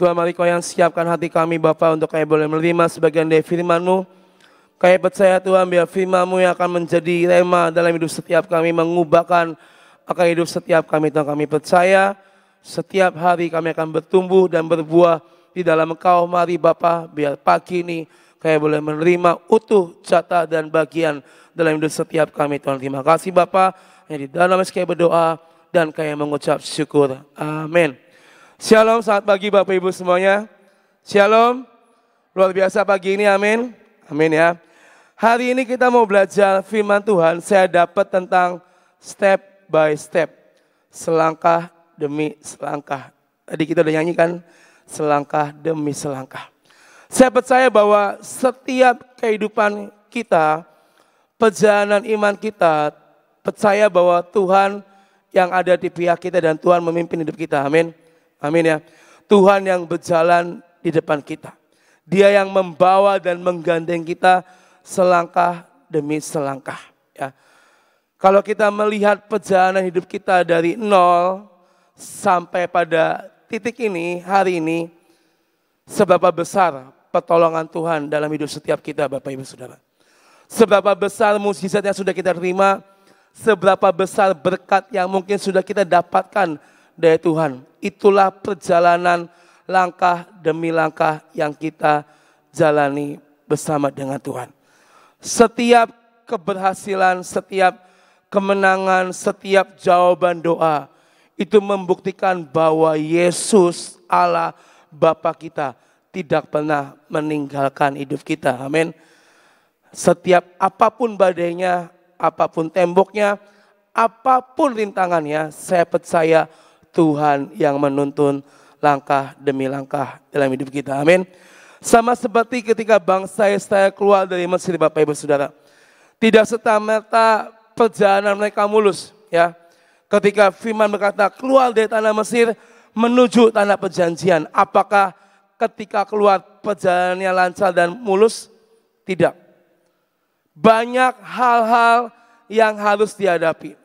Tuhan, mari Kau yang siapkan hati kami Bapa untuk kami boleh menerima sebagian dari firman-Mu. Kami percaya Tuhan biar firman-Mu yang akan menjadi rema dalam hidup setiap kami, mengubahkan akan hidup setiap kami. Tuhan, kami percaya setiap hari kami akan bertumbuh dan berbuah di dalam Engkau. Mari Bapa, biar pagi ini kami boleh menerima utuh jatah dan bagian dalam hidup setiap kami. Tuhan, terima kasih Bapa. Yang di dalam kami berdoa dan kami mengucap syukur. Amin. Shalom, selamat pagi Bapak Ibu semuanya. Shalom, luar biasa pagi ini, amin. Amin ya. Hari ini kita mau belajar firman Tuhan. Saya dapat tentang step by step, selangkah demi selangkah. Tadi kita udah nyanyikan, selangkah demi selangkah. Saya percaya bahwa setiap kehidupan kita, perjalanan iman kita, percaya bahwa Tuhan yang ada di pihak kita dan Tuhan memimpin hidup kita, amin. Amin ya. Tuhan yang berjalan di depan kita. Dia yang membawa dan menggandeng kita selangkah demi selangkah. Ya. Kalau kita melihat perjalanan hidup kita dari nol sampai pada titik ini, hari ini, seberapa besar pertolongan Tuhan dalam hidup setiap kita Bapak Ibu Saudara. Seberapa besar mukjizat yang sudah kita terima, seberapa besar berkat yang mungkin sudah kita dapatkan dari Tuhan. Itulah perjalanan langkah demi langkah yang kita jalani bersama dengan Tuhan. Setiap keberhasilan, setiap kemenangan, setiap jawaban doa itu membuktikan bahwa Yesus Allah Bapa kita tidak pernah meninggalkan hidup kita. Amin. Setiap apapun badainya, apapun temboknya, apapun rintangannya, saya percaya Tuhan yang menuntun langkah demi langkah dalam hidup kita. Amin. Sama seperti ketika bangsa Israel keluar dari Mesir Bapak Ibu Saudara. Tidak serta-merta perjalanan mereka mulus. Ya. Ketika firman berkata keluar dari tanah Mesir menuju tanah perjanjian. Apakah ketika keluar perjalanannya lancar dan mulus? Tidak. Banyak hal-hal yang harus dihadapi.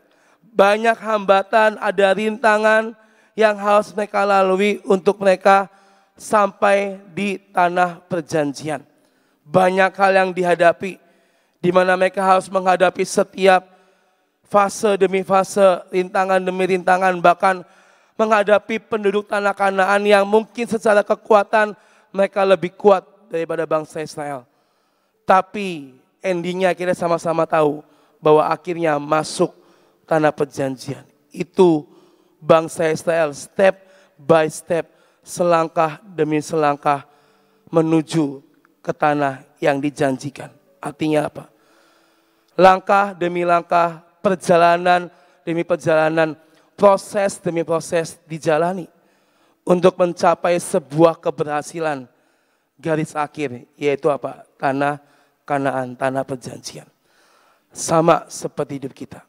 Banyak hambatan, ada rintangan yang harus mereka lalui untuk mereka sampai di tanah perjanjian. Banyak hal yang dihadapi, di mana mereka harus menghadapi setiap fase demi fase, rintangan demi rintangan, bahkan menghadapi penduduk tanah Kanaan yang mungkin secara kekuatan mereka lebih kuat daripada bangsa Israel. Tapi endingnya kita sama-sama tahu bahwa akhirnya masuk tanah perjanjian. Itu bangsa Israel step by step, selangkah demi selangkah menuju ke tanah yang dijanjikan. Artinya apa? Langkah demi langkah, perjalanan demi perjalanan, proses demi proses dijalani untuk mencapai sebuah keberhasilan garis akhir, yaitu apa? Tanah Kanaan, tanah perjanjian. Sama seperti hidup kita.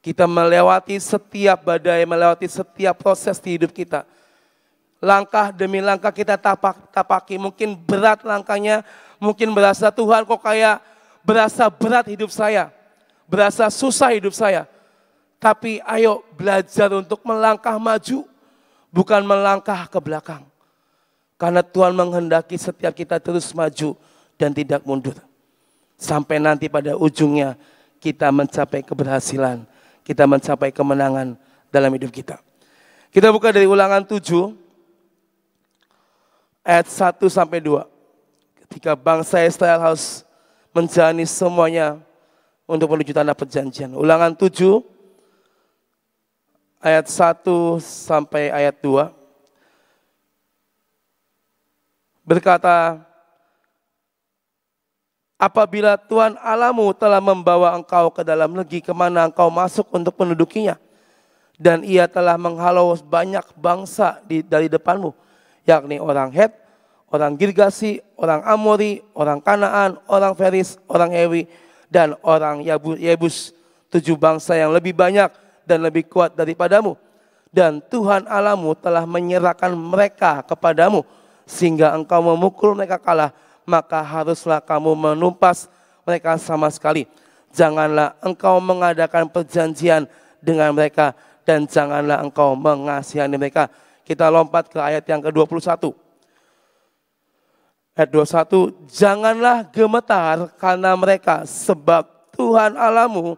Kita melewati setiap badai, melewati setiap proses di hidup kita. Langkah demi langkah kita tapaki. Mungkin berat langkahnya, mungkin berasa Tuhan kok kayak berasa berat hidup saya. Berasa susah hidup saya. Tapi ayo belajar untuk melangkah maju, bukan melangkah ke belakang. Karena Tuhan menghendaki setiap kita terus maju dan tidak mundur. Sampai nanti pada ujungnya kita mencapai keberhasilan. Kita mencapai kemenangan dalam hidup kita. Kita buka dari Ulangan 7 ayat 1 sampai 2. Ketika bangsa Israel harus menjalani semuanya untuk menuju tanah perjanjian. Ulangan 7 ayat 1 sampai ayat 2. Berkata, apabila Tuhan Allahmu telah membawa engkau ke dalam negeri kemana engkau masuk untuk mendudukinya. Dan ia telah menghalau banyak bangsa dari depanmu. Yakni orang Het, orang Girgasi, orang Amori, orang Kanaan, orang Feris, orang Hewi, dan orang Yebus. 7 bangsa yang lebih banyak dan lebih kuat daripadamu. Dan Tuhan Allahmu telah menyerahkan mereka kepadamu. Sehingga engkau memukul mereka kalah. Maka haruslah kamu menumpas mereka sama sekali. Janganlah engkau mengadakan perjanjian dengan mereka dan janganlah engkau mengasihani mereka. Kita lompat ke ayat yang ke-21. Ayat 21, janganlah gemetar karena mereka, sebab Tuhan Allahmu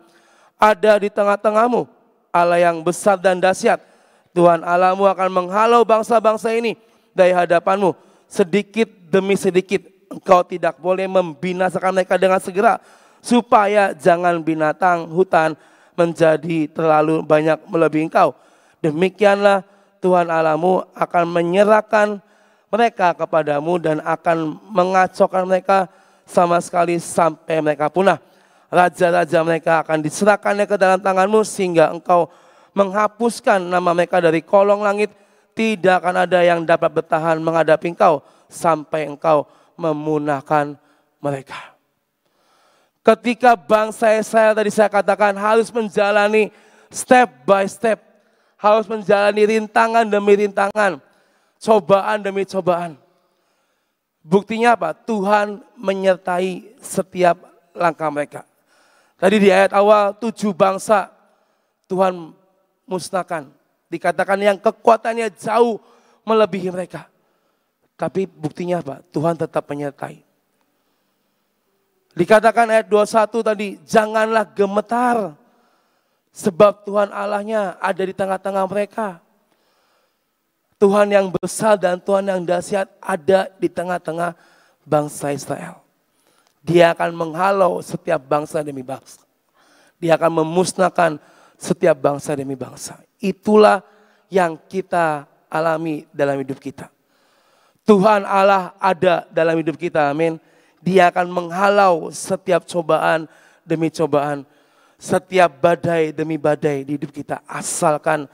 ada di tengah-tengahmu, Allah yang besar dan dahsyat. Tuhan Allahmu akan menghalau bangsa-bangsa ini dari hadapanmu. Sedikit demi sedikit engkau tidak boleh membinasakan mereka dengan segera, supaya jangan binatang hutan menjadi terlalu banyak melebihi engkau. Demikianlah Tuhan Allahmu akan menyerahkan mereka kepadamu dan akan mengacaukan mereka sama sekali sampai mereka punah. Raja-raja mereka akan diserahkannya ke dalam tanganmu sehingga engkau menghapuskan nama mereka dari kolong langit. Tidak akan ada yang dapat bertahan menghadapi engkau sampai engkau memunahkan mereka. Ketika bangsa Israel tadi saya katakan harus menjalani step by step, harus menjalani rintangan demi rintangan, cobaan demi cobaan. Buktinya apa? Tuhan menyertai setiap langkah mereka. Tadi di ayat awal 7 bangsa Tuhan musnahkan. Dikatakan yang kekuatannya jauh melebihi mereka. Tapi buktinya apa? Tuhan tetap menyertai. Dikatakan ayat 21 tadi, janganlah gemetar. Sebab Tuhan Allahnya ada di tengah-tengah mereka. Tuhan yang besar dan Tuhan yang dahsyat ada di tengah-tengah bangsa Israel. Dia akan menghalau setiap bangsa demi bangsa. Dia akan memusnahkan setiap bangsa demi bangsa. Itulah yang kita alami dalam hidup kita. Tuhan Allah ada dalam hidup kita, amin. Dia akan menghalau setiap cobaan demi cobaan. Setiap badai demi badai di hidup kita. Asalkan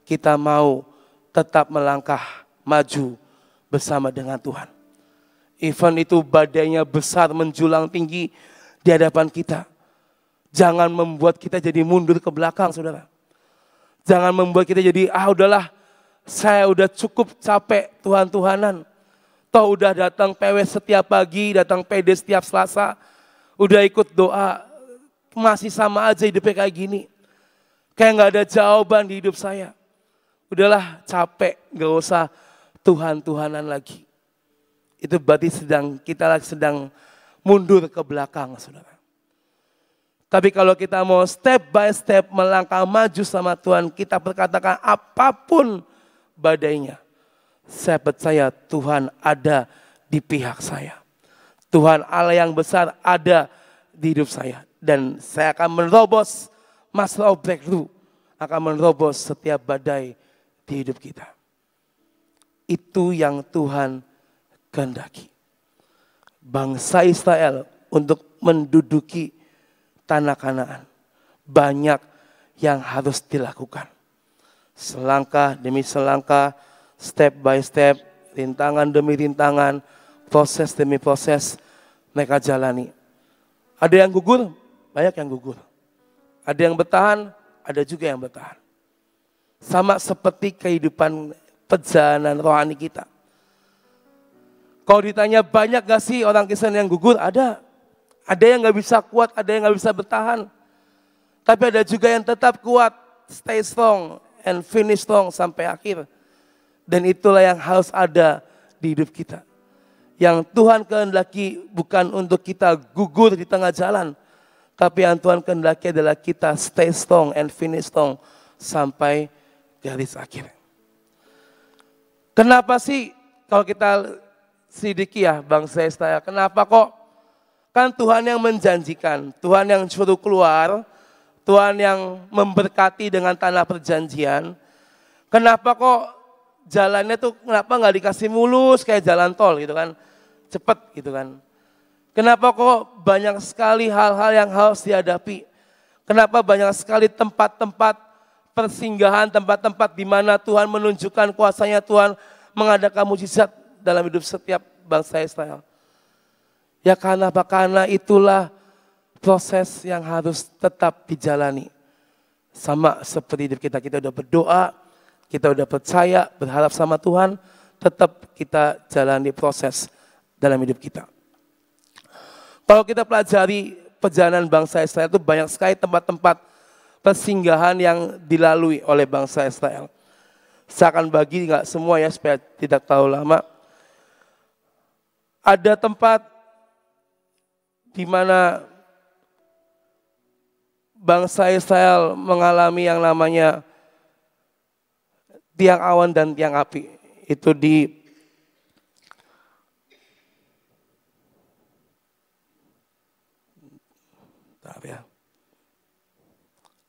kita mau tetap melangkah maju bersama dengan Tuhan. Even itu badainya besar menjulang tinggi di hadapan kita. Jangan membuat kita jadi mundur ke belakang, saudara. Jangan membuat kita jadi, udahlah, saya udah cukup capek Tuhan-Tuhanan. Toh udah datang PW setiap pagi, datang PD setiap Selasa. Udah ikut doa, masih sama aja hidupnya kayak gini. Kayak gak ada jawaban di hidup saya. Udahlah capek, gak usah Tuhan-Tuhanan lagi. Itu berarti kita sedang mundur ke belakang, saudara. Tapi kalau kita mau step by step melangkah maju sama Tuhan, kita berkatakan apapun badainya. Saya percaya Tuhan ada di pihak saya. Tuhan Allah yang besar ada di hidup saya. Dan saya akan menerobos masalah breakthrough. Akan menerobos setiap badai di hidup kita. Itu yang Tuhan kehendaki. Bangsa Israel untuk menduduki tanah Kanaan. Banyak yang harus dilakukan. Selangkah demi selangkah, step by step, rintangan demi rintangan, proses demi proses mereka jalani. Ada yang gugur, banyak yang gugur. Ada yang bertahan, ada juga yang bertahan. Sama seperti kehidupan perjalanan rohani kita. Kalau ditanya banyak gak sih orang Kristen yang gugur? Ada. Ada yang gak bisa kuat, ada yang gak bisa bertahan. Tapi ada juga yang tetap kuat, stay strong and finish strong sampai akhir. Dan itulah yang harus ada di hidup kita. Yang Tuhan kehendaki bukan untuk kita gugur di tengah jalan. Tapi yang Tuhan kehendaki adalah kita stay strong and finish strong sampai garis akhir. Kenapa sih kalau kita sedikit ya bangsa Israel, kenapa kok? Kan Tuhan yang menjanjikan, Tuhan yang suruh keluar, Tuhan yang memberkati dengan tanah perjanjian. Kenapa kok jalannya tuh kenapa nggak dikasih mulus kayak jalan tol gitu kan, cepet gitu kan. Kenapa kok banyak sekali hal-hal yang harus dihadapi? Kenapa banyak sekali tempat-tempat persinggahan, tempat-tempat di mana Tuhan menunjukkan kuasanya, Tuhan mengadakan mujizat dalam hidup setiap bangsa Israel. Ya karena apa? Karena itulah proses yang harus tetap dijalani. Sama seperti hidup kita, kita udah berdoa, kita udah percaya, berharap sama Tuhan, tetap kita jalani proses dalam hidup kita. Kalau kita pelajari perjalanan bangsa Israel itu banyak sekali tempat-tempat persinggahan yang dilalui oleh bangsa Israel. Saya akan bagi nggak semua ya supaya tidak terlalu lama. Ada tempat di mana bangsa Israel mengalami yang namanya tiang awan dan tiang api. Itu di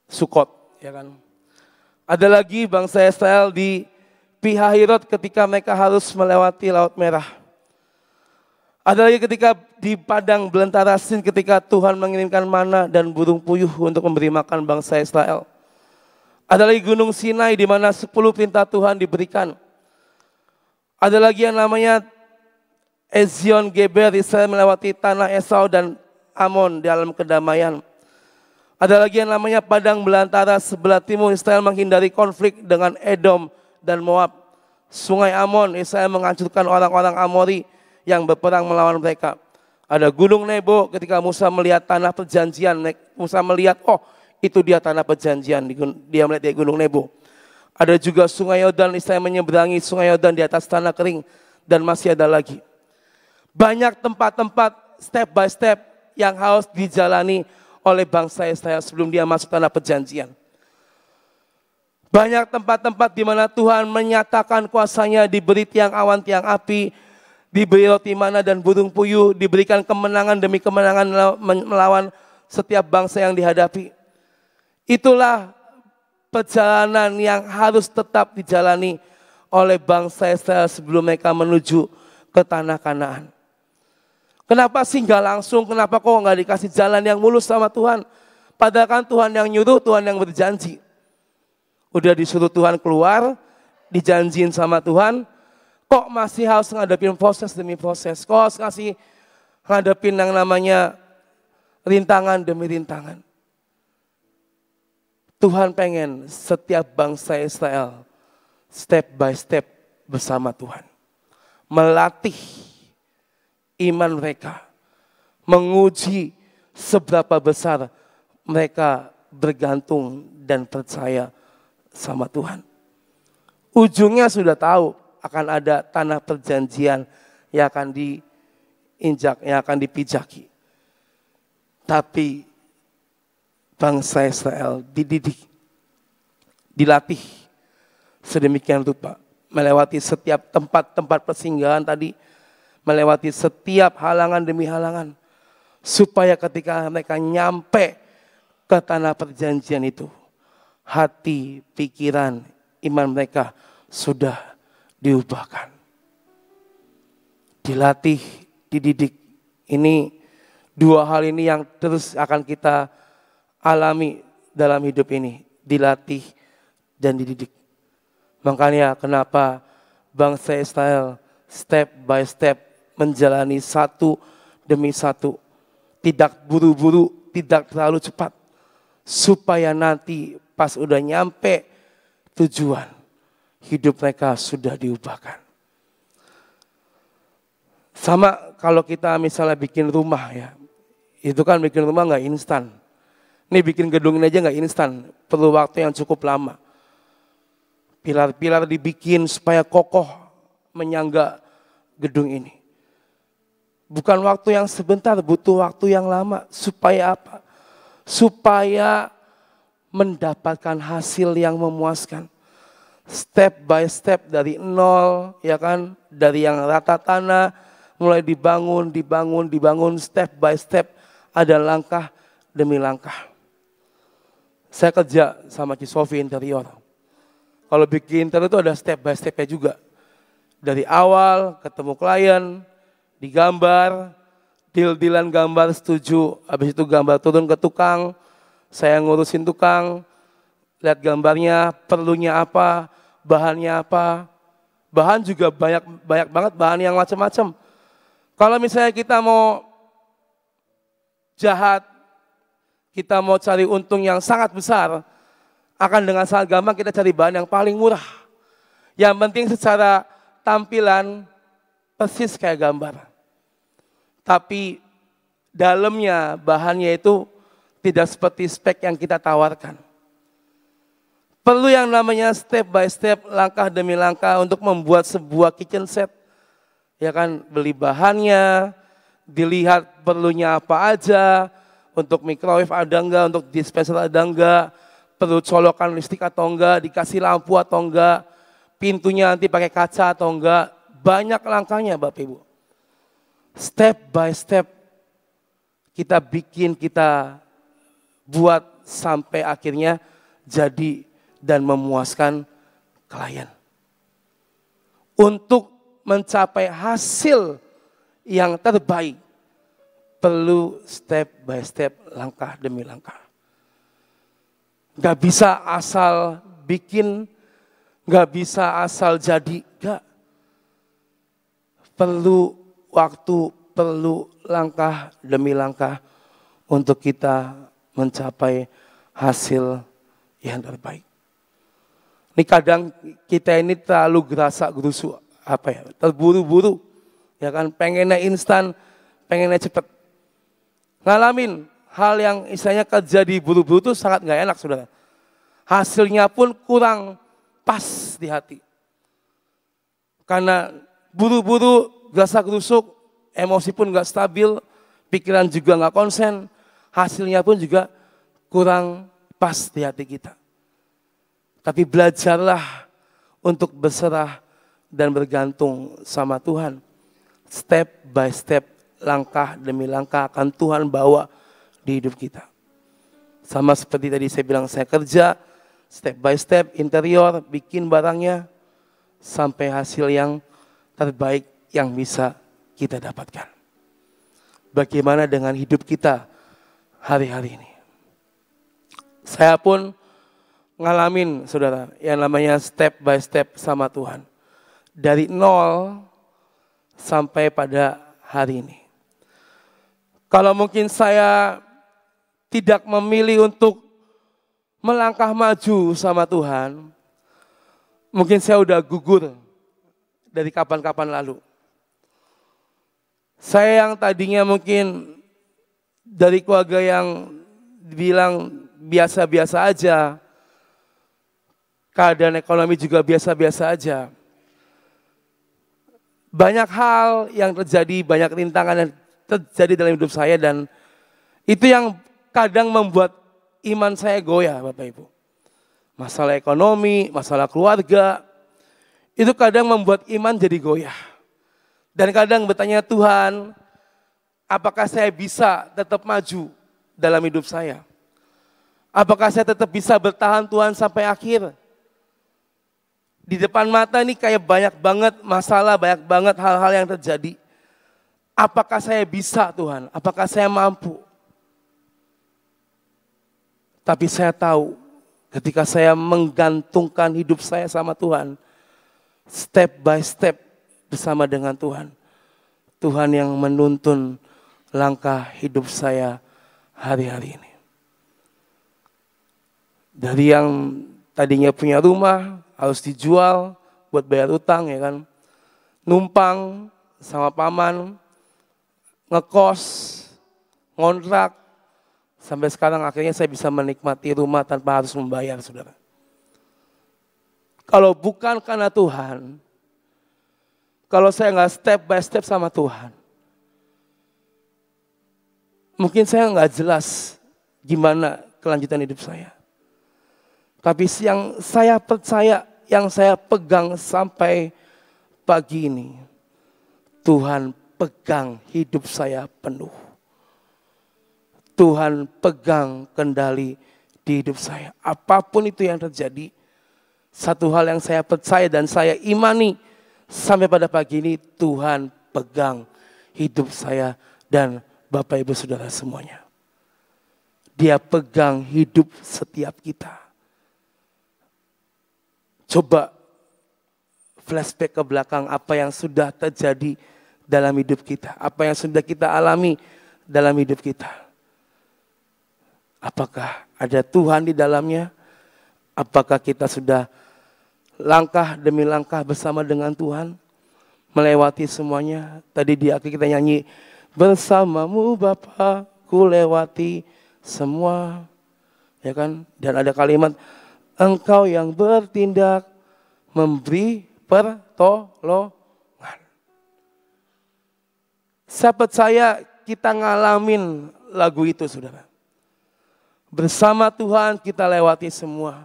Sukot, ya kan. Ada lagi bangsa Israel di Pihahirot ketika mereka harus melewati Laut Merah. Ada lagi ketika di padang belantara Sin ketika Tuhan mengirimkan mana dan burung puyuh untuk memberi makan bangsa Israel. Ada lagi Gunung Sinai di mana 10 perintah Tuhan diberikan. Ada lagi yang namanya Ezion Geber, Israel melewati tanah Esau dan Amon dalam kedamaian. Ada lagi yang namanya padang belantara sebelah timur, Israel menghindari konflik dengan Edom dan Moab. Sungai Amon, Israel menghancurkan orang-orang Amori yang berperang melawan mereka. Ada Gunung Nebo ketika Musa melihat tanah perjanjian. Musa melihat, oh itu dia tanah perjanjian, dia melihat di Gunung Nebo. Ada juga Sungai Yordan, Israel menyeberangi Sungai Yordan di atas tanah kering. Dan masih ada lagi. Banyak tempat-tempat step by step yang harus dijalani oleh bangsa Israel sebelum dia masuk tanah perjanjian. Banyak tempat-tempat di mana Tuhan menyatakan kuasanya, diberi tiang awan, tiang api, diberi roti mana dan burung puyuh, diberikan kemenangan demi kemenangan melawan setiap bangsa yang dihadapi. Itulah perjalanan yang harus tetap dijalani oleh bangsa Israel sebelum mereka menuju ke tanah Kanaan. Kenapa sih nggak langsung? Kenapa kok nggak dikasih jalan yang mulus sama Tuhan? Padahal kan Tuhan yang nyuruh, Tuhan yang berjanji. Udah disuruh Tuhan keluar, dijanjiin sama Tuhan, kok masih harus ngadepin proses demi proses? Kok harus ngasih ngadepin yang namanya rintangan demi rintangan? Tuhan pengen setiap bangsa Israel step by step bersama Tuhan. Melatih iman mereka, menguji seberapa besar mereka bergantung dan percaya sama Tuhan. Ujungnya sudah tahu akan ada tanah perjanjian yang akan diinjak, yang akan dipijaki. Tapi bangsa Israel dididik, dilatih sedemikian rupa, melewati setiap tempat-tempat persinggahan tadi, melewati setiap halangan demi halangan, supaya ketika mereka nyampe ke tanah perjanjian itu, hati, pikiran, iman mereka sudah diubahkan. Dilatih, dididik. Ini dua hal ini yang terus akan kita alami dalam hidup ini. Dilatih dan dididik. Makanya kenapa bangsa Israel step by step menjalani satu demi satu. Tidak buru-buru, tidak terlalu cepat. Supaya nanti pas udah nyampe tujuan, hidup mereka sudah diubahkan. Sama kalau kita misalnya bikin rumah ya. Itu kan bikin rumah gak instan. Ini bikin gedung ini aja gak instan. Perlu waktu yang cukup lama. Pilar-pilar dibikin supaya kokoh menyangga gedung ini. Bukan waktu yang sebentar, butuh waktu yang lama. Supaya apa? Supaya mendapatkan hasil yang memuaskan. Step by step dari nol, ya kan? Dari yang rata tanah, mulai dibangun, step by step. Ada langkah demi langkah. Saya kerja sama Ci Sofi interior. Kalau bikin interior itu ada step by stepnya juga. Dari awal ketemu klien, digambar, deal-dealan gambar setuju, habis itu gambar turun ke tukang, saya ngurusin tukang, lihat gambarnya, perlunya apa, bahannya apa. Bahan juga banyak banget bahan yang macam-macam. Kalau misalnya kita mau jahat, kita mau cari untung yang sangat besar, akan dengan sangat gampang kita cari bahan yang paling murah. Yang penting secara tampilan persis kayak gambar. Tapi dalamnya bahannya itu tidak seperti spek yang kita tawarkan. Perlu yang namanya step by step, langkah demi langkah untuk membuat sebuah kitchen set. Ya kan, beli bahannya, dilihat perlunya apa aja, untuk microwave ada enggak, untuk dispenser ada enggak, perlu colokan listrik atau enggak, dikasih lampu atau enggak, pintunya nanti pakai kaca atau enggak. Banyak langkahnya Bapak Ibu. Step by step kita bikin, kita buat sampai akhirnya jadi dan memuaskan klien. Untuk mencapai hasil yang terbaik, perlu step by step, langkah demi langkah. Gak bisa asal bikin, gak bisa asal jadi, gak. Perlu waktu, perlu langkah demi langkah untuk kita mencapai hasil yang terbaik. Ini kadang kita ini terlalu gerasa-gerusu, terburu-buru, ya kan, pengennya instan, pengennya cepat. Ngalamin hal yang istilahnya kerja di buru-buru itu sangat nggak enak, saudara. Hasilnya pun kurang pas di hati. Karena buru-buru, gerasa-gerusuk, emosi pun nggak stabil, pikiran juga nggak konsen, hasilnya pun juga kurang pas di hati kita. Tapi belajarlah untuk berserah dan bergantung sama Tuhan. Step by step, langkah demi langkah akan Tuhan bawa di hidup kita. Sama seperti tadi saya bilang, saya kerja step by step, interior, bikin barangnya sampai hasil yang terbaik yang bisa kita dapatkan. Bagaimana dengan hidup kita hari-hari ini? Saya pun ngalamin, saudara, yang namanya step by step sama Tuhan. Dari nol sampai pada hari ini. Kalau mungkin saya tidak memilih untuk melangkah maju sama Tuhan, mungkin saya udah gugur dari kapan-kapan lalu. Saya yang tadinya mungkin dari keluarga yang dibilang biasa-biasa aja, keadaan ekonomi juga biasa-biasa aja. Banyak hal yang terjadi, banyak rintangan yang terjadi dalam hidup saya, dan itu yang kadang membuat iman saya goyah, Bapak Ibu. Masalah ekonomi, masalah keluarga, itu kadang membuat iman jadi goyah. Dan kadang bertanya, Tuhan, apakah saya bisa tetap maju dalam hidup saya? Apakah saya tetap bisa bertahan Tuhan sampai akhir? Di depan mata ini kayak banyak banget masalah, banyak banget hal-hal yang terjadi. Apakah saya bisa Tuhan? Apakah saya mampu? Tapi saya tahu ketika saya menggantungkan hidup saya sama Tuhan, step by step bersama dengan Tuhan, Tuhan yang menuntun langkah hidup saya hari-hari ini. Dari yang tadinya punya rumah, harus dijual buat bayar utang, ya kan. Numpang sama paman, ngekos, ngontrak, sampai sekarang akhirnya saya bisa menikmati rumah tanpa harus membayar, saudara. Kalau bukan karena Tuhan, kalau saya nggak step by step sama Tuhan, mungkin saya nggak jelas gimana kelanjutan hidup saya. Tapi yang saya percaya, yang saya pegang sampai pagi ini, Tuhan pegang hidup saya penuh. Tuhan pegang kendali di hidup saya. Apapun itu yang terjadi, satu hal yang saya percaya dan saya imani sampai pada pagi ini, Tuhan pegang hidup saya dan Bapak Ibu Saudara semuanya. Dia pegang hidup setiap kita. Coba flashback ke belakang apa yang sudah terjadi dalam hidup kita. Apa yang sudah kita alami dalam hidup kita. Apakah ada Tuhan di dalamnya? Apakah kita sudah langkah demi langkah bersama dengan Tuhan? Melewati semuanya. Tadi di akhir kita nyanyi, bersamamu Bapa ku lewati semua. Ya kan? Dan ada kalimat, Engkau yang bertindak, memberi pertolongan. Saya percaya kita ngalamin lagu itu, saudara. Bersama Tuhan kita lewati semua.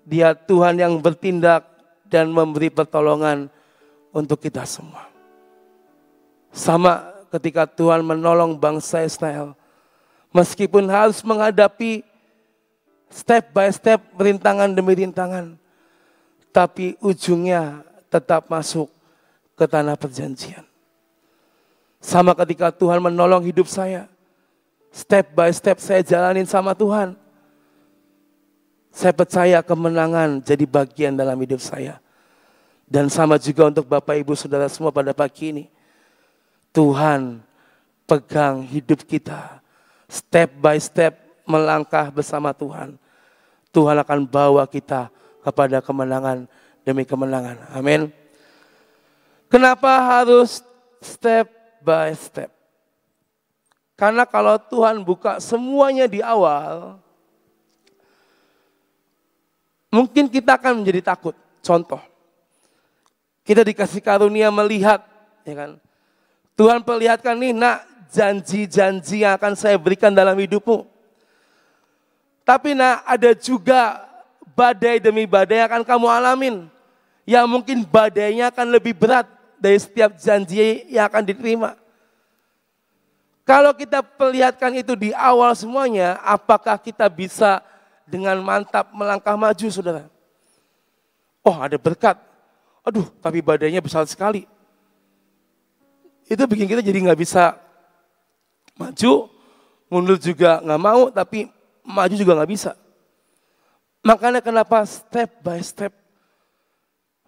Dia Tuhan yang bertindak dan memberi pertolongan untuk kita semua. Sama ketika Tuhan menolong bangsa Israel. Meskipun harus menghadapi step by step, rintangan demi rintangan. Tapi ujungnya tetap masuk ke tanah perjanjian. Sama ketika Tuhan menolong hidup saya. Step by step saya jalanin sama Tuhan. Saya percaya kemenangan jadi bagian dalam hidup saya. Dan sama juga untuk Bapak Ibu Saudara semua pada pagi ini. Tuhan pegang hidup kita. Step by step melangkah bersama Tuhan. Tuhan akan bawa kita kepada kemenangan demi kemenangan. Amin. Kenapa harus step by step? Karena kalau Tuhan buka semuanya di awal, mungkin kita akan menjadi takut. Contoh, kita dikasih karunia melihat, ya kan? Tuhan perlihatkan nih, nak, janji-janji yang akan saya berikan dalam hidupmu. Tapi nak, ada juga badai demi badai yang akan kamu alamin. Yang mungkin badainya akan lebih berat dari setiap janji yang akan diterima. Kalau kita perlihatkan itu di awal semuanya, apakah kita bisa dengan mantap melangkah maju, saudara? Oh, ada berkat. Aduh, tapi badainya besar sekali. Itu bikin kita jadi nggak bisa maju, mundur juga nggak mau, tapi maju juga nggak bisa. Makanya kenapa step by step,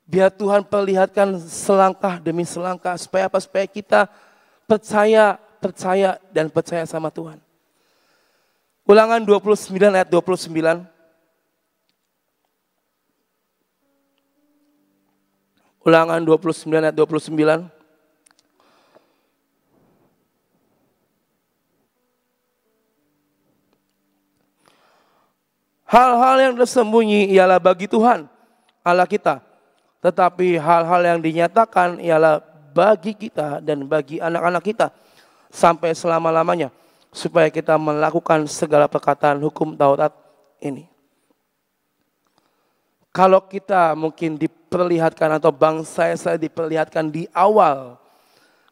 biar Tuhan perlihatkan selangkah demi selangkah, supaya apa? Supaya kita percaya dan percaya sama Tuhan. Ulangan 29 ayat 29. Ulangan 29 ayat 29. Hal-hal yang tersembunyi ialah bagi Tuhan, Allah kita. Tetapi hal-hal yang dinyatakan ialah bagi kita dan bagi anak-anak kita. Sampai selama-lamanya. Supaya kita melakukan segala perkataan hukum Taurat ini. Kalau kita mungkin diperlihatkan atau bangsa Israel diperlihatkan di awal.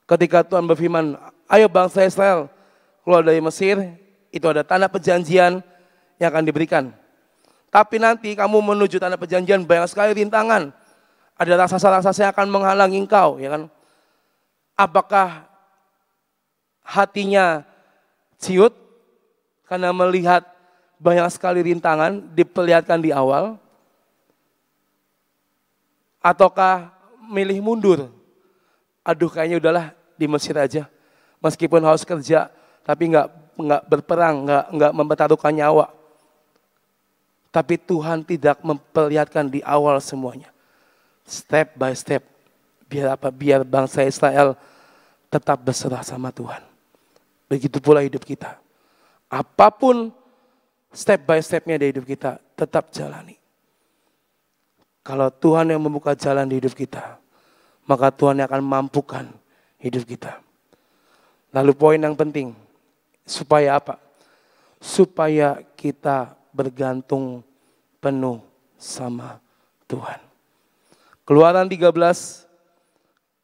Ketika Tuhan berfirman, ayo bangsa Israel keluar dari Mesir. Itu ada tanah perjanjian yang akan diberikan. Tapi nanti kamu menuju tanah perjanjian banyak sekali rintangan. Ada raksasa-raksasa yang akan menghalangi engkau. Ya kan? Apakah hatinya ciut karena melihat banyak sekali rintangan diperlihatkan di awal? Ataukah milih mundur? Aduh, kayaknya udahlah di Mesir aja. Meskipun harus kerja, tapi nggak berperang, nggak mempertaruhkan nyawa. Tapi Tuhan tidak memperlihatkan di awal semuanya. Step by step. Biar apa? Biar bangsa Israel tetap berserah sama Tuhan. Begitu pula hidup kita. Apapun step by stepnya di hidup kita, tetap jalani. Kalau Tuhan yang membuka jalan di hidup kita, maka Tuhan yang akan mampukan hidup kita. Lalu poin yang penting, supaya apa? Supaya kita bergantung penuh sama Tuhan. Keluaran 13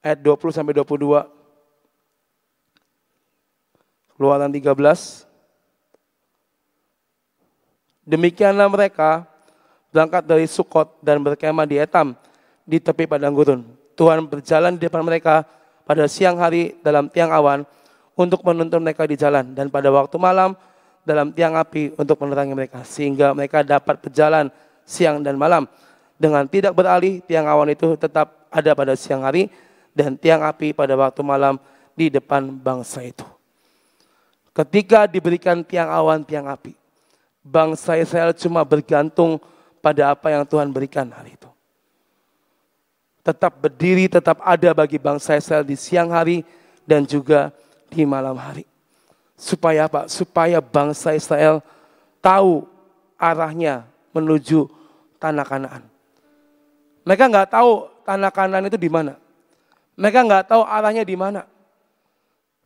ayat 20 sampai 22. Keluaran 13. Demikianlah mereka berangkat dari Sukot dan berkemah di Etam di tepi padang gurun. Tuhan berjalan di depan mereka pada siang hari dalam tiang awan untuk menuntun mereka di jalan, dan pada waktu malam dalam tiang api untuk menerangi mereka, sehingga mereka dapat berjalan siang dan malam dengan tidak beralih. Tiang awan itu tetap ada pada siang hari dan tiang api pada waktu malam di depan bangsa itu. Ketika diberikan tiang awan, tiang api, bangsa Israel cuma bergantung pada apa yang Tuhan berikan hari itu. Tetap berdiri, tetap ada bagi bangsa Israel di siang hari dan juga di malam hari. Supaya apa? Supaya bangsa Israel tahu arahnya menuju tanah Kanaan. Mereka nggak tahu tanah Kanaan itu di mana. Mereka nggak tahu arahnya di mana.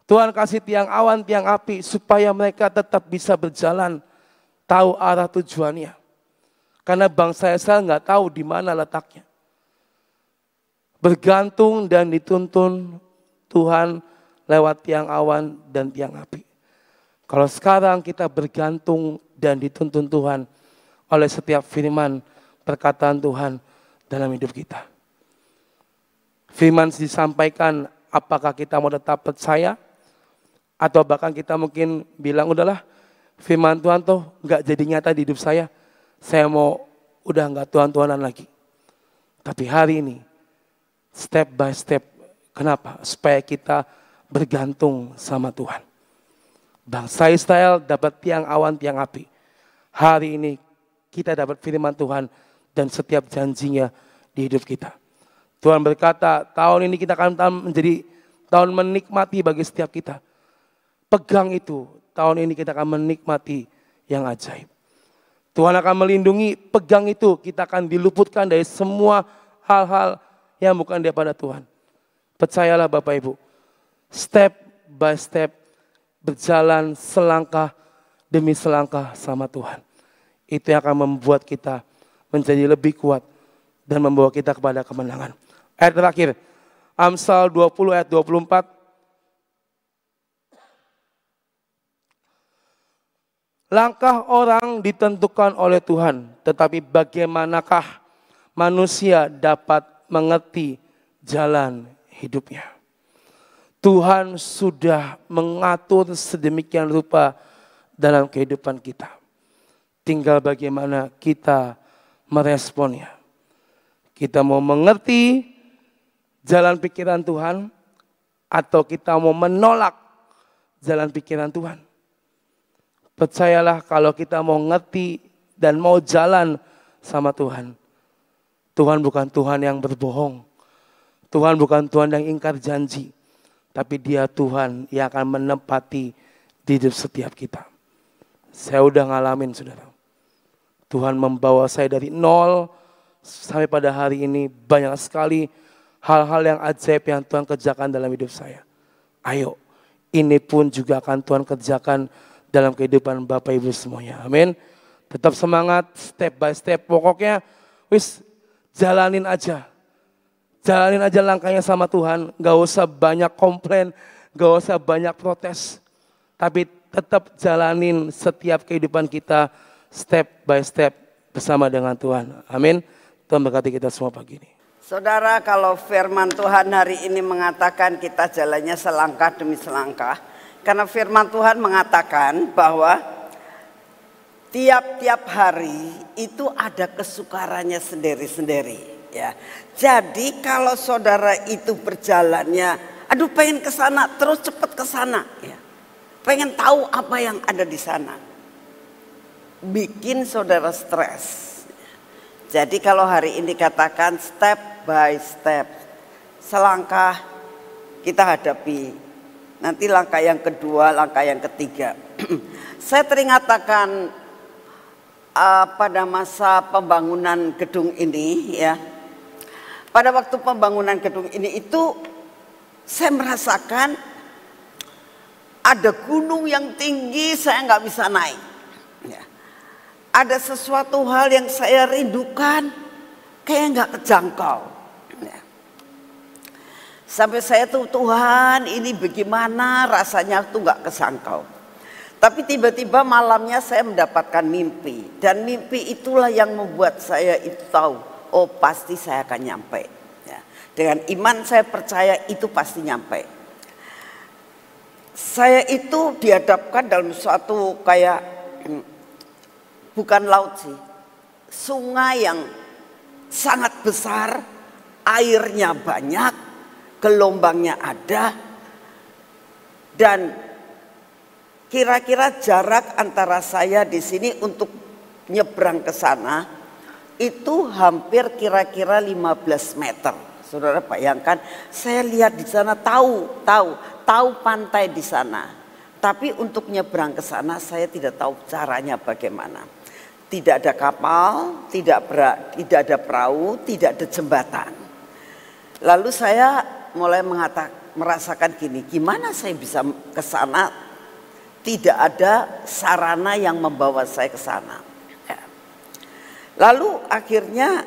Tuhan kasih tiang awan, tiang api supaya mereka tetap bisa berjalan, tahu arah tujuannya. Karena bangsa Israel nggak tahu di mana letaknya. Bergantung dan dituntun Tuhan lewat tiang awan dan tiang api. Kalau sekarang kita bergantung dan dituntun Tuhan oleh setiap firman perkataan Tuhan dalam hidup kita. Firman disampaikan, apakah kita mau tetap percaya? Atau bahkan kita mungkin bilang, udahlah firman Tuhan tuh gak jadi nyata di hidup saya mau udah gak Tuhan-Tuhanan lagi. Tapi hari ini, step by step, kenapa? Supaya kita bergantung sama Tuhan. Bangsa Israel dapat tiang awan, tiang api. Hari ini kita dapat firman Tuhan dan setiap janjinya di hidup kita. Tuhan berkata, tahun ini kita akan menjadi tahun menikmati bagi setiap kita. Pegang itu, tahun ini kita akan menikmati yang ajaib. Tuhan akan melindungi, pegang itu, kita akan diluputkan dari semua hal-hal yang bukan daripada Tuhan. Percayalah Bapak Ibu, step by step, berjalan selangkah demi selangkah sama Tuhan. Itu yang akan membuat kita menjadi lebih kuat dan membawa kita kepada kemenangan. Ayat terakhir, Amsal 20 ayat 24. Langkah orang ditentukan oleh Tuhan, tetapi bagaimanakah manusia dapat mengerti jalan hidupnya? Tuhan sudah mengatur sedemikian rupa dalam kehidupan kita. Tinggal bagaimana kita meresponnya. Kita mau mengerti jalan pikiran Tuhan atau kita mau menolak jalan pikiran Tuhan. Percayalah kalau kita mau ngerti dan mau jalan sama Tuhan. Tuhan bukan Tuhan yang berbohong. Tuhan bukan Tuhan yang ingkar janji. Tapi Dia Tuhan yang akan menepati di hidup setiap kita. Saya udah ngalamin saudara. Tuhan membawa saya dari nol sampai pada hari ini banyak sekali hal-hal yang ajaib yang Tuhan kerjakan dalam hidup saya. Ayo, ini pun juga akan Tuhan kerjakan dalam kehidupan Bapak Ibu semuanya. Amin. Tetap semangat, step by step. Pokoknya jalanin aja. Jalanin aja langkahnya sama Tuhan. Gak usah banyak komplain, gak usah banyak protes. Tapi tetap jalanin setiap kehidupan kita step by step bersama dengan Tuhan. Amin. Tuhan berkati kita semua pagi ini. Saudara, kalau firman Tuhan hari ini mengatakan kita jalannya selangkah demi selangkah. Karena firman Tuhan mengatakan bahwa tiap-tiap hari itu ada kesukarannya sendiri-sendiri. Ya. Jadi kalau saudara itu berjalannya, aduh pengen ke sana, terus cepat ke sana. Ya. Pengen tahu apa yang ada di sana. Bikin saudara stres. Jadi kalau hari ini katakan step by step, selangkah kita hadapi. Nanti langkah yang kedua, langkah yang ketiga. Saya teringatkan pada masa pembangunan gedung ini ya. Pada waktu pembangunan gedung ini itu saya merasakan ada gunung yang tinggi saya nggak bisa naik. Ya. Ada sesuatu hal yang saya rindukan kayak nggak kejangkau. Sampai saya tuh Tuhan ini bagaimana rasanya tuh gak kesangkau. Tapi tiba-tiba malamnya saya mendapatkan mimpi. Dan mimpi itulah yang membuat saya itu tahu. Oh pasti saya akan nyampe. Ya. Dengan iman saya percaya itu pasti nyampe. Saya itu dihadapkan dalam suatu kayak bukan laut sih. Sungai yang sangat besar. Airnya banyak. Gelombangnya ada dan kira-kira jarak antara saya di sini untuk nyebrang ke sana itu hampir kira-kira 15 meter. Saudara bayangkan, saya lihat di sana tahu pantai di sana. Tapi untuk nyebrang ke sana saya tidak tahu caranya bagaimana. tidak ada kapal, tidak ada perahu, tidak ada jembatan. Lalu saya mulai merasakan gini, gimana saya bisa ke sana? Tidak ada sarana yang membawa saya ke sana. Ya. Lalu akhirnya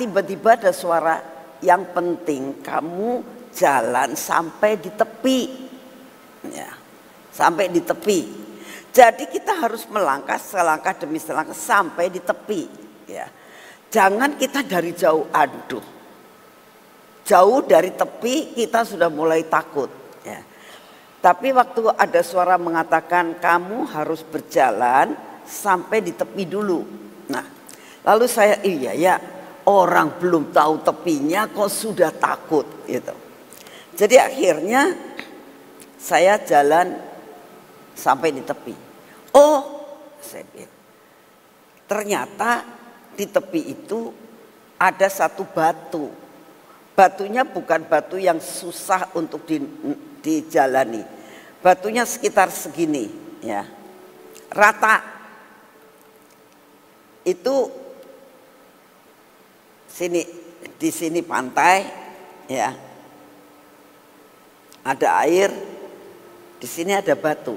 tiba-tiba ada suara, yang penting kamu jalan sampai di tepi. Ya, sampai di tepi. Jadi kita harus melangkah selangkah demi selangkah sampai di tepi. Ya. Jangan kita dari jauh, aduh. Jauh dari tepi kita sudah mulai takut. Ya. Tapi waktu ada suara mengatakan kamu harus berjalan sampai di tepi dulu. Nah, lalu saya iya ya, orang belum tahu tepinya kok sudah takut gitu. Jadi akhirnya saya jalan sampai di tepi. Oh, saya bilang, ternyata di tepi itu ada satu batu. Batunya bukan batu yang susah untuk dijalani. Batunya sekitar segini, ya, rata. Itu di sini pantai, ya, ada air, di sini ada batu.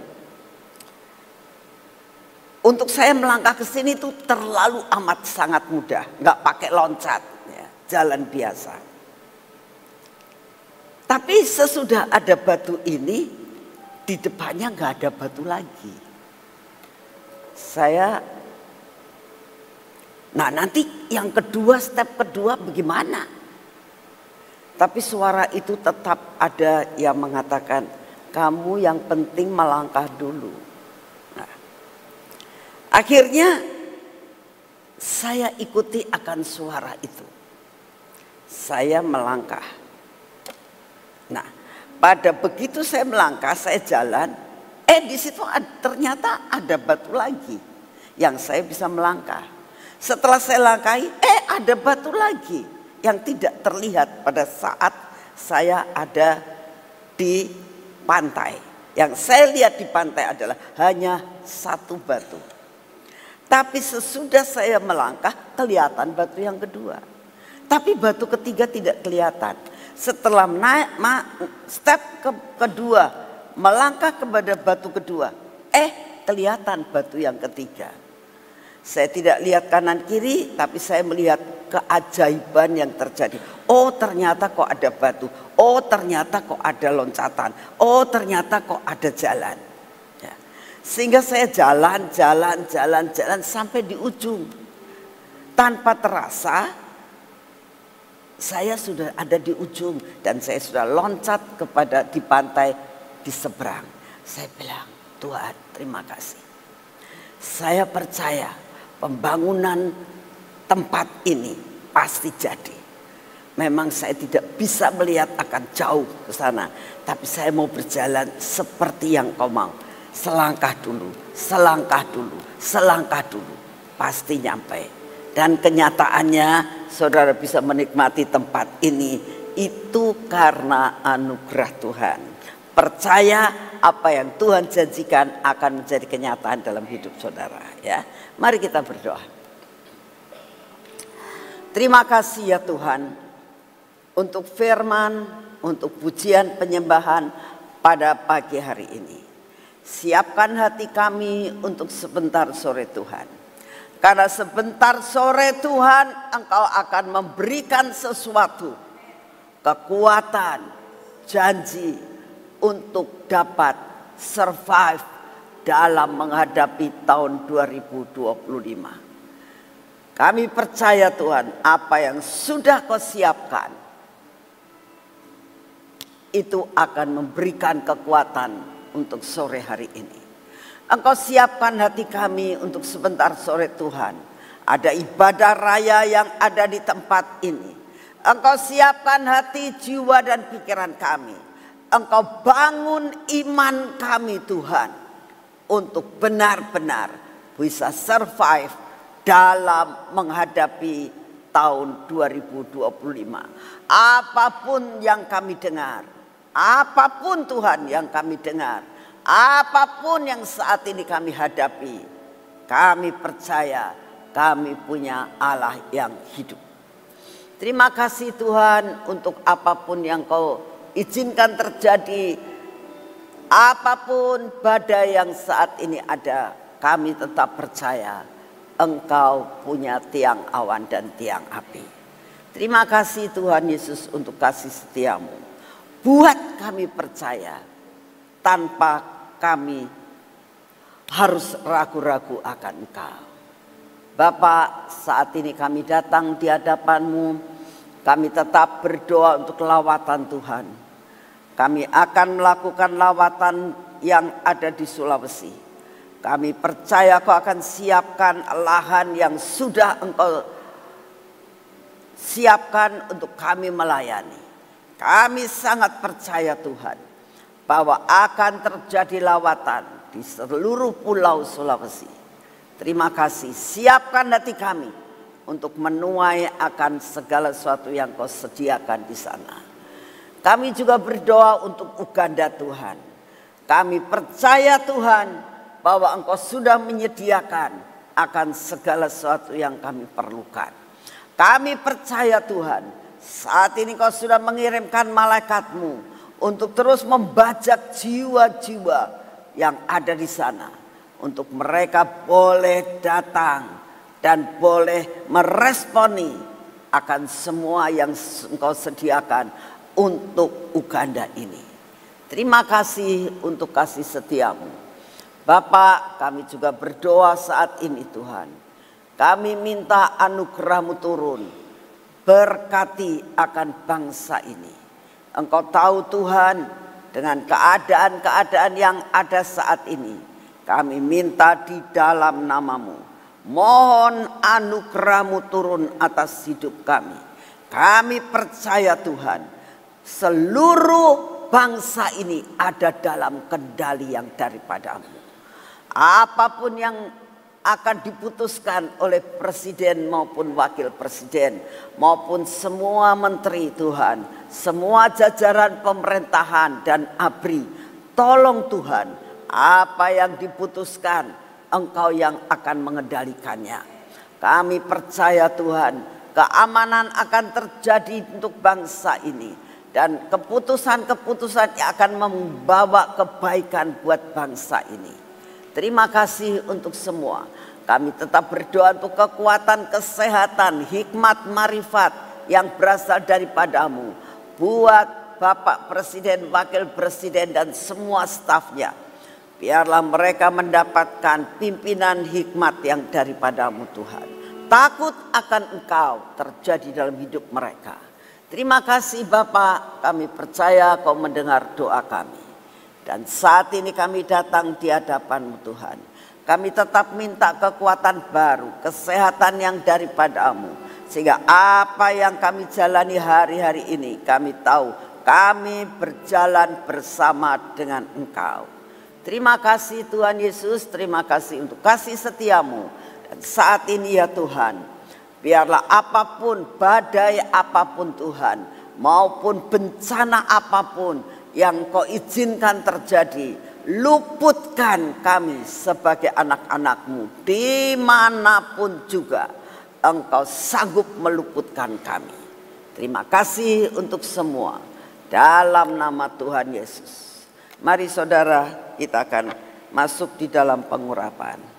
Untuk saya melangkah ke sini itu terlalu amat sangat mudah, nggak pakai loncat, ya, jalan biasa. Tapi sesudah ada batu ini, di depannya nggak ada batu lagi. Nah nanti yang kedua, step kedua bagaimana? Tapi suara itu tetap ada yang mengatakan, kamu yang penting melangkah dulu. Akhirnya saya ikuti akan suara itu. Saya melangkah. Nah, pada begitu saya melangkah, saya jalan. Di situ ternyata ada batu lagi yang saya bisa melangkah. Setelah saya langkahi, ada batu lagi yang tidak terlihat pada saat saya ada di pantai. Yang saya lihat di pantai adalah hanya satu batu. Tapi sesudah saya melangkah kelihatan batu yang kedua. Tapi batu ketiga tidak kelihatan. Setelah naik step kedua, melangkah kepada batu kedua, kelihatan batu yang ketiga. Saya tidak lihat kanan kiri, tapi saya melihat keajaiban yang terjadi. Oh ternyata kok ada batu. Oh ternyata kok ada loncatan. Oh ternyata kok ada jalan. Sehingga saya jalan sampai di ujung. Tanpa terasa saya sudah ada di ujung dan saya sudah loncat di pantai di seberang. Saya bilang, Tuhan terima kasih. Saya percaya pembangunan tempat ini pasti jadi. Memang saya tidak bisa melihat akan jauh ke sana, tapi saya mau berjalan seperti yang kau mau. Selangkah dulu, selangkah dulu, pasti nyampe. Dan kenyataannya saudara bisa menikmati tempat ini, itu karena anugerah Tuhan. Percaya apa yang Tuhan janjikan akan menjadi kenyataan dalam hidup saudara. Ya, mari kita berdoa. Terima kasih ya Tuhan untuk firman, untuk pujian penyembahan pada pagi hari ini. Siapkan hati kami untuk sebentar sore Tuhan. Karena sebentar sore Tuhan Engkau akan memberikan sesuatu. Kekuatan, janji untuk dapat survive dalam menghadapi tahun 2025. Kami percaya Tuhan apa yang sudah Kau siapkan itu akan memberikan kekuatan untuk sore hari ini. Engkau siapkan hati kami untuk sebentar sore Tuhan. Ada ibadah raya yang ada di tempat ini. Engkau siapkan hati, jiwa dan pikiran kami. Engkau bangun iman kami Tuhan. Untuk benar-benar bisa survive dalam menghadapi tahun 2025. Apapun yang kami dengar. Apapun Tuhan yang kami dengar, apapun yang saat ini kami hadapi, Kami percaya kami punya Allah yang hidup. Terima kasih Tuhan untuk apapun yang Kau izinkan terjadi. Apapun badai yang saat ini ada, kami tetap percaya Engkau punya tiang awan dan tiang api. Terima kasih Tuhan Yesus untuk kasih setiamu. Buat kami percaya tanpa kami harus ragu-ragu akan Engkau. Bapak, saat ini kami datang di hadapan-Mu. Kami tetap berdoa untuk lawatan Tuhan. Kami akan melakukan lawatan yang ada di Sulawesi. Kami percaya Kau akan siapkan lahan yang sudah Engkau siapkan untuk kami melayani. Kami sangat percaya Tuhan bahwa akan terjadi lawatan di seluruh pulau Sulawesi. Terima kasih, siapkan hati kami untuk menuai akan segala sesuatu yang Kau sediakan di sana. Kami juga berdoa untuk Uganda Tuhan. Kami percaya Tuhan bahwa Engkau sudah menyediakan akan segala sesuatu yang kami perlukan. Kami percaya Tuhan, saat ini Kau sudah mengirimkan malaikat-Mu untuk terus membajak jiwa-jiwa yang ada di sana. Untuk mereka boleh datang dan boleh meresponi akan semua yang Engkau sediakan untuk Uganda ini. Terima kasih untuk kasih setiamu. Bapak, kami juga berdoa saat ini Tuhan. Kami minta anugerah-Mu turun. Berkati akan bangsa ini. Engkau tahu Tuhan dengan keadaan-keadaan yang ada saat ini. Kami minta di dalam nama-Mu. Mohon anugerah-Mu turun atas hidup kami. Kami percaya Tuhan. Seluruh bangsa ini ada dalam kendali yang daripada-Mu. Apapun yang akan diputuskan oleh presiden maupun wakil presiden maupun semua menteri Tuhan, semua jajaran pemerintahan dan ABRI, tolong Tuhan, apa yang diputuskan Engkau yang akan mengendalikannya. Kami percaya Tuhan, keamanan akan terjadi untuk bangsa ini. Dan keputusan-keputusan yang akan membawa kebaikan buat bangsa ini. Terima kasih untuk semua. Kami tetap berdoa untuk kekuatan, kesehatan, hikmat, marifat yang berasal daripada-Mu. Buat Bapak Presiden, Wakil Presiden dan semua stafnya. Biarlah mereka mendapatkan pimpinan hikmat yang daripada-Mu Tuhan. Takut akan Engkau terjadi dalam hidup mereka. Terima kasih Bapak, kami percaya Kau mendengar doa kami. Dan saat ini kami datang di hadapan-Mu Tuhan. Kami tetap minta kekuatan baru, kesehatan yang daripada-Mu. Sehingga apa yang kami jalani hari-hari ini, kami tahu kami berjalan bersama dengan Engkau. Terima kasih Tuhan Yesus, terima kasih untuk kasih setiamu. Dan saat ini ya Tuhan, biarlah apapun, badai apapun Tuhan, maupun bencana apapun yang Kau izinkan terjadi, luputkan kami sebagai anak-anak-Mu. Dimanapun juga Engkau sanggup meluputkan kami. Terima kasih untuk semua. Dalam nama Tuhan Yesus. Mari saudara, kita akan masuk di dalam pengurapan.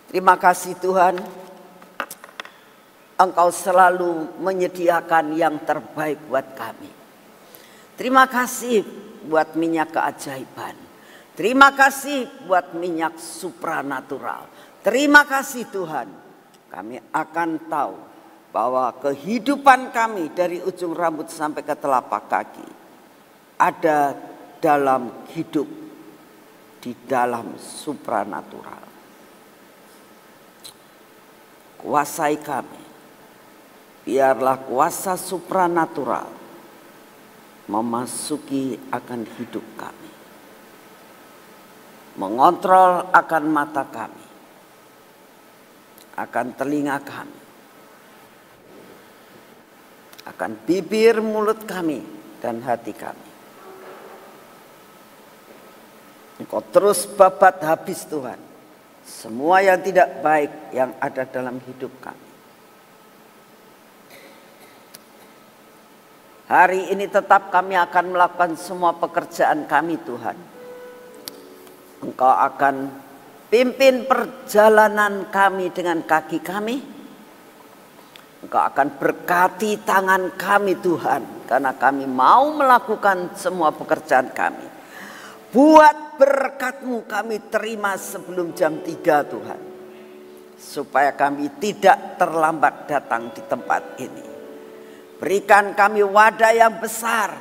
Terima kasih Tuhan, Engkau selalu menyediakan yang terbaik buat kami. Terima kasih buat minyak keajaiban. Terima kasih buat minyak supranatural. Terima kasih Tuhan, kami akan tahu bahwa kehidupan kami dari ujung rambut sampai ke telapak kaki ada dalam hidup di dalam supranatural. Kuasai kami, biarlah kuasa supranatural memasuki akan hidup kami, mengontrol akan mata kami, akan telinga kami, akan bibir, mulut kami, dan hati kami. Engkau terus babat habis Tuhan semua yang tidak baik yang ada dalam hidup kami. Hari ini tetap kami akan melakukan semua pekerjaan kami Tuhan. Engkau akan pimpin perjalanan kami dengan kaki kami. Engkau akan berkati tangan kami Tuhan. Karena kami mau melakukan semua pekerjaan kami. Buat berkat-Mu kami terima sebelum jam 3 Tuhan. Supaya kami tidak terlambat datang di tempat ini. Berikan kami wadah yang besar.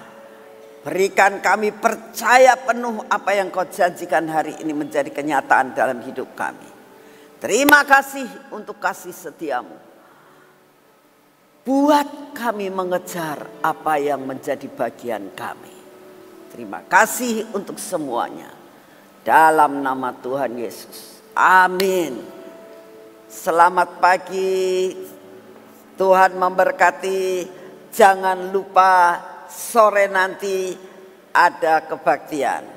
Berikan kami percaya penuh apa yang Kau janjikan hari ini menjadi kenyataan dalam hidup kami. Terima kasih untuk kasih setia-Mu. Buat kami mengejar apa yang menjadi bagian kami. Terima kasih untuk semuanya. Dalam nama Tuhan Yesus. Amin. Selamat pagi. Tuhan memberkati. Jangan lupa sore nanti ada kebaktian.